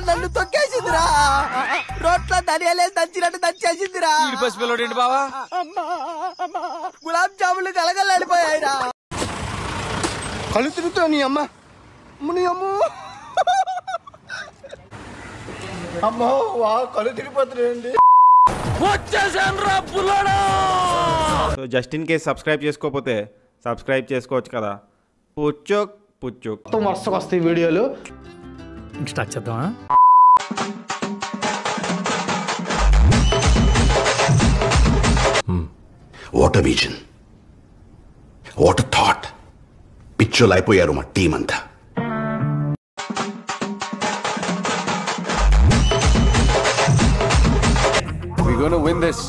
నన్ను తొక్కేసిందిరా. రోట్లో ధనియాలేసి దంచినట్టు దంచేసిందిరా. పసిపిల్లడు బావా, గులాబ్ జాములు కలగలాడిపోయాయిరా. కళ్ళు తిరుగుతా నీ అమ్మ అమ్మో వా కళ్ళు తిరిగిపోతున్నాయండి. So just in case subscribe చేసుకోకపోతే సబ్స్క్రైబ్ చేసుకోవచ్చు కదా. పుచ్చుక్ మొత్తం వరుసగా వస్తాయి వీడియోలు. స్టార్ట్ చేద్దామా? What a vision, what a thought. పిచ్చోలు అయిపోయారు మా టీం అంతా. We gonna win this.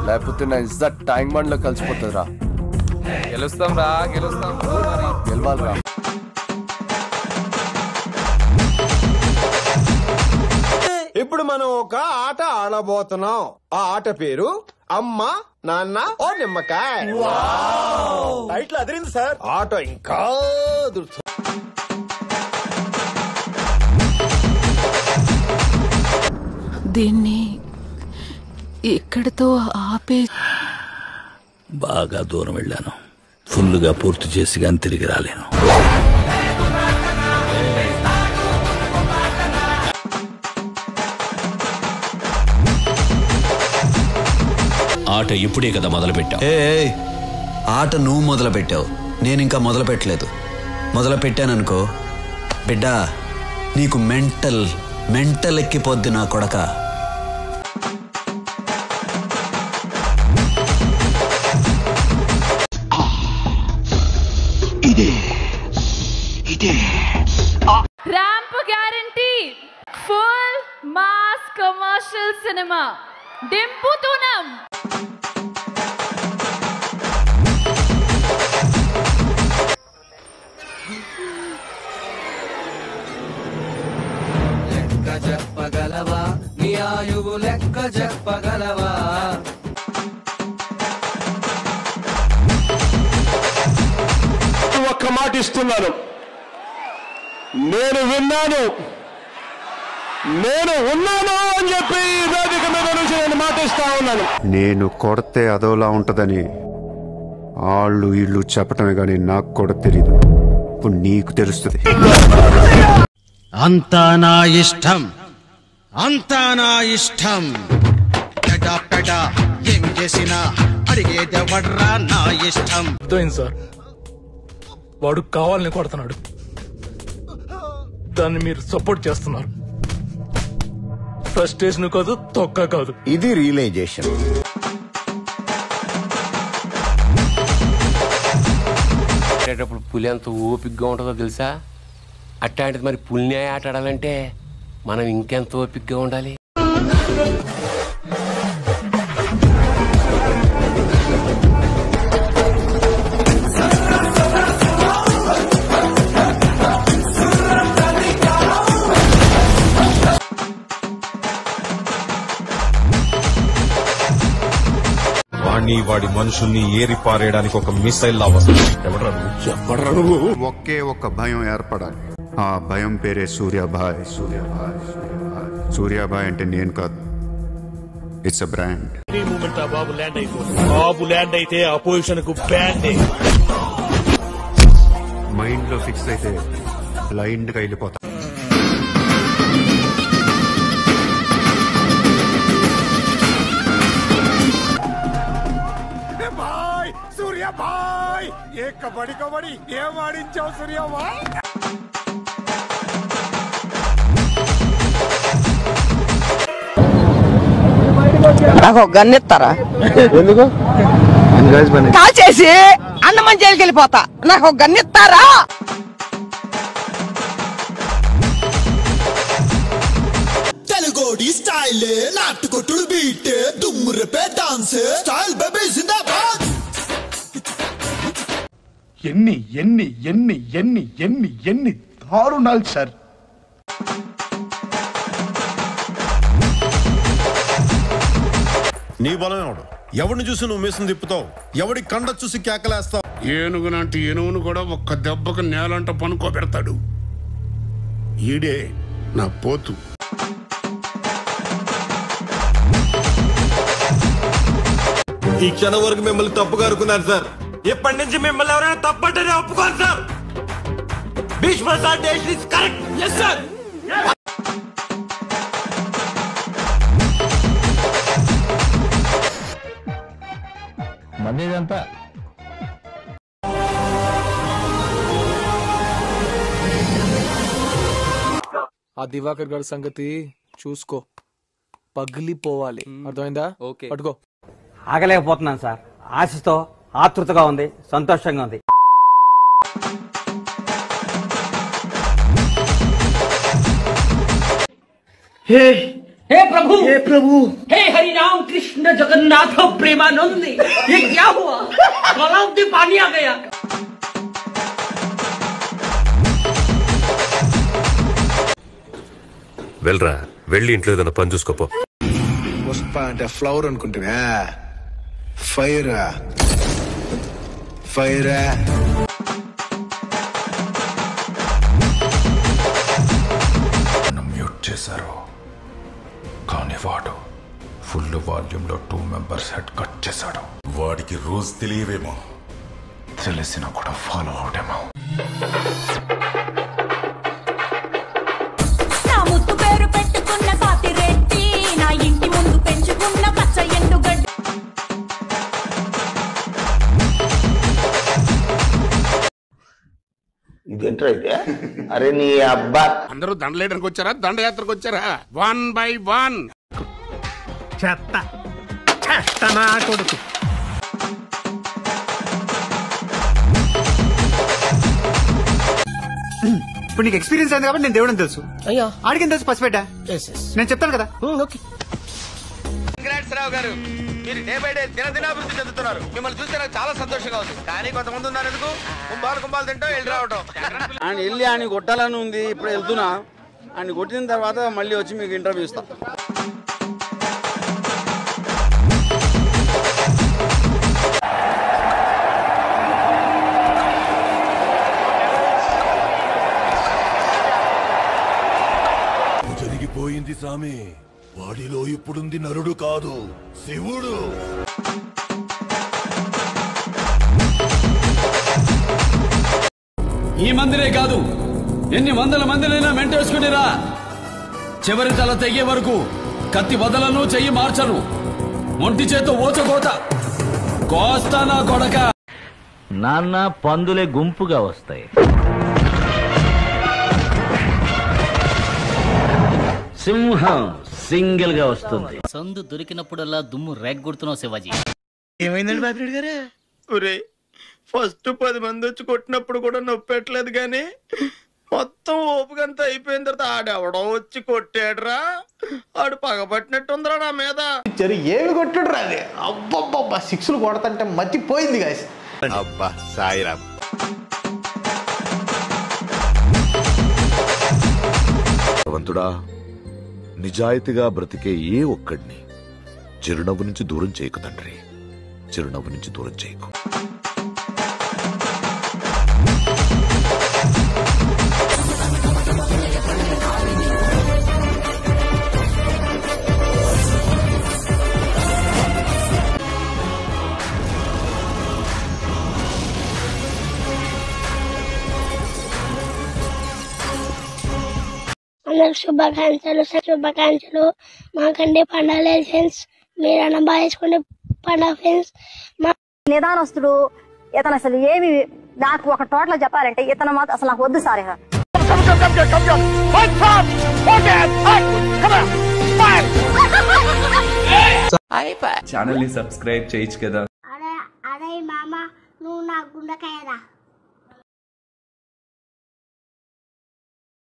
లేకపోతే నా ఇజ్జత్ ట్యాంక్ బండ్ లో కలిసిపోతుందిరా. గెలుస్తాం రా, గెలుస్తాం. గెలవాలిరా. ఇప్పుడు మనం ఒక ఆట ఆడబోతున్నాం. ఆ ఆట పేరు అమ్మ నాన్న ఓ నిమ్మకాయ. టైటిల్ అదిరింది సార్. ఆట ఇంకా దీన్ని ఇక్కడితో ఆపే. బాగా దూరం వెళ్ళాను, ఫుల్గా పూర్తి చేసి కానీ తిరిగి రాలేను. ఆట ఇప్పుడే కదా మొదలు పెట్టావు. ఆట నువ్వు మొదలు పెట్టావు, నేను ఇంకా మొదలు పెట్టలేదు. మొదలు పెట్టాననుకో బిడ్డ, నీకు మెంటల్ ఎక్కిపోద్ది నా కొడక. Ramp guarantee, full mass commercial cinema డింపుతూనం. లెక్క చెప్పగలవా, నీ ఆయువు లెక్క చెప్పగలవా? ఒక్క మాట ఇస్తున్నాను, నేను విన్నాను, నేను ఉన్నాను అని చెప్పి ఈ వేదిక మీద నుంచి నేను మాటిస్తా ఉన్నాను. నేను కొడితే అదోలా ఉంటదని వాళ్ళు వీళ్ళు చెప్పటమే కానీ నాకు కూడా తెలియదు. ఇప్పుడు నీకు తెలుస్తుంది. అంతా నా ఇష్టం, అంతా నా ఇష్టం. పెడా ఏమి చేసినా అడిగేదెవడ్రా నా ఇష్టం. అర్థమైంది సార్, వాడు కావాలని కొడుతున్నాడు, దాన్ని మీరు సపోర్ట్ చేస్తున్నారు. ఫ్రస్ట్రేషన్ కాదు, తొక్క కాదు, ఇది రియలైజేషన్. పులి ఎంత ఓపికగా ఉంటుందో తెలుసా? అట్లాంటిది మరి పులిని ఆట ఆడాలంటే మనం ఇంకెంత ఓపికగా ఉండాలి. వాడి మనుషుల్ని ఏరి పారేయడానికి ఒక మిసైల్ లా వస్తుంది. చెప్పడరా నువ్వు? ఒకే ఒక భయం ఏర్పడాలి. ఆ భయం పేరే సూర్యాభాయ్. సూర్యాభాయ్ అంటే నేను కాదు, it's a brand. Babu land అయితే అపోజిషన్ కు బ్యాండ్. మైండ్ లో ఫిక్స్ అయితే బ్లైండ్ గా వెళ్ళిపోతా. సూర్యాభాయ్ ఏ కబడ్డీ ఏం ఆడించావు సూర్యాభాయ్? నాకు ఒక గన్ ఇస్తారా? ఎందుకు? కాల్ చేసి అన్నమని జైలుకి వెళ్ళిపోతా. నాకు ఒక గన్ ఇస్తారా? తెలుగోడి స్టైల్, నాటుకొట్టుడు బీట్, దుమ్మురపే డాన్స్ స్టైల్ బేబీ జిందాబాద్. ఎన్ని దారుణాలు సార్. నీ బలం ఎవడు? ఎవడిని చూసి నువ్వు మీసం తిప్పుతావు? ఎవడి కండ చూసి కేకలేస్తావు? ఏనుగు నాటి ఏనుగును కూడా ఒక్క దెబ్బకు నేలంట పనుకోబెడతాడు. ఈడే నా పోతు. ఈ క్షణం వరకు మిమ్మల్ని తప్పుగా అనుకున్నాను సార్. ఇప్పటి నుంచి మిమ్మల్ని ఎవరైనా తప్పంటేనే ఒప్పుకోను sir. Bhishma sir decision is correct. yes sir. మందేదంతా ఆ దివాకర్ గారి సంగతి చూసుకో, పగిలిపోవాలి. అర్థమైందా? ఓకే పట్టుకో. ఆగలేకపోతున్నాను సార్. ఆశతో ఆతృతగా ఉంది, సంతోషంగా ఉంది. हे प्रभु, हे प्रभु, हे हरि राम कृष्ण जगन्नाथ प्रेमानंद, ये क्या हुआ? तालाब में पानी आ गया. వెళ్ళరా, వెళ్ళి ఇంట్లో ఏదైనా పని చూసుకోపో. పుష్ప అంటే ఫ్లవర్ అనుకుంటున్నా. ఫైరా ఫైరా మ్యూట్ చేశారు, కానీ వాడు ఫుల్ వాల్యూమ్ లో 2 మెంబర్స్ హెడ్ కట్ చేశాడు. వాడికి రూల్స్ తెలియవేమో, తెలిసినా కూడా ఫాలో అవడేమో. ఇదేంట్రా అయితే? అరే నీ అబ్బా, అందరూ దండలేయడానికి వచ్చారా, దండయాత్రకు వచ్చారా? 1 by 1 చెత్త చెత్త నా కొడుకు. ఇప్పుడు నీకు ఎక్స్పీరియన్స్ అయింది కాబట్టి నేను దేవుడని తెలుసు. అయ్యో ఆడికి తెలుసు పసిపెట్టా. నేను చెప్తాను కదా. ఓకే. కంగ్రాట్స్ రావు గారు, మీరు డే బై డే దినాభివృద్ధి చెందుతున్నారు. మిమ్మల్ని చూస్తే నాకు చాలా సంతోషంగా ఉంది. కానీ కొంతమంది ఉన్నారు ఎందుకు కుంభాలు తింటాం వెళ్ళి రావటం. ఆయన వెళ్ళి ఆయన కొట్టాలని ఉంది. ఇప్పుడు వెళ్తున్నా, ఆయన కొట్టిన తర్వాత మళ్ళీ వచ్చి మీకు ఇంటర్వ్యూ ఇస్తాం. జరిగిపోయింది సామి. వాడిలో ఇప్పుడుంది నరుడు కాదు, శివుడు. ఈ మందిరే కాదు, ఎన్ని వందల మందినైనా మెంటేసుకునిరా. చివరి తల తెగే వరకు కత్తి వదలను, చెయ్యి మార్చను, ఒంటి చేతో ఓచకోత కోస్తా నా కొడక. నాన్న పందులే గుంపుగా వస్తాయి, సింహం సింగిల్ గా వస్తుంది. సందు దొరికినప్పుడల్లా దుమ్ము రేగ్గొడుతున్నావు శివాజీ. ఏమైందండి బాపిరెడ్డి గారు? ఒరే, ఫస్ట్ 10 మంది వచ్చి కొట్టినప్పుడు కూడా నొప్పి పెట్టలేదు, కానీ మొత్తం ఓపుకంతా అయిపోయిన తర్వాత ఆడెవడో వచ్చి కొట్టాడురా. ఆడు పగబట్టినట్టుందిరా నా మీద. ఏమి కొట్టాడురా అది? అబ్బబ్బబ్బా, 6లు కొడతంటే మర్చిపోయింది గాయస్. అబ్బా సాయిరామ్. భగవంతుడా, నిజాయితీగా బ్రతికే ఏ ఒక్కడిని చిరునవ్వు నుంచి దూరం చేయకు తండ్రి, చిరునవ్వు నుంచి దూరం చేయకు. శుభాకాంక్షలు. మాకంటే పండుగ లేదు ఫ్రెండ్స్, మీరు అన్న బాగా వేసుకునే పండుగ ఫ్రెండ్స్. నిదానస్తుడు ఇతను, అసలు ఏమి నాకు ఒక టోటల్ చెప్పాలంటే ఇతను మాత్రం అసలు నాకు వద్దు సార్. ఛానల్ ని సబ్స్క్రైబ్ చేయొచ్చు కదా. అరే మామ, నువ్వు నా గుండెకాయరా.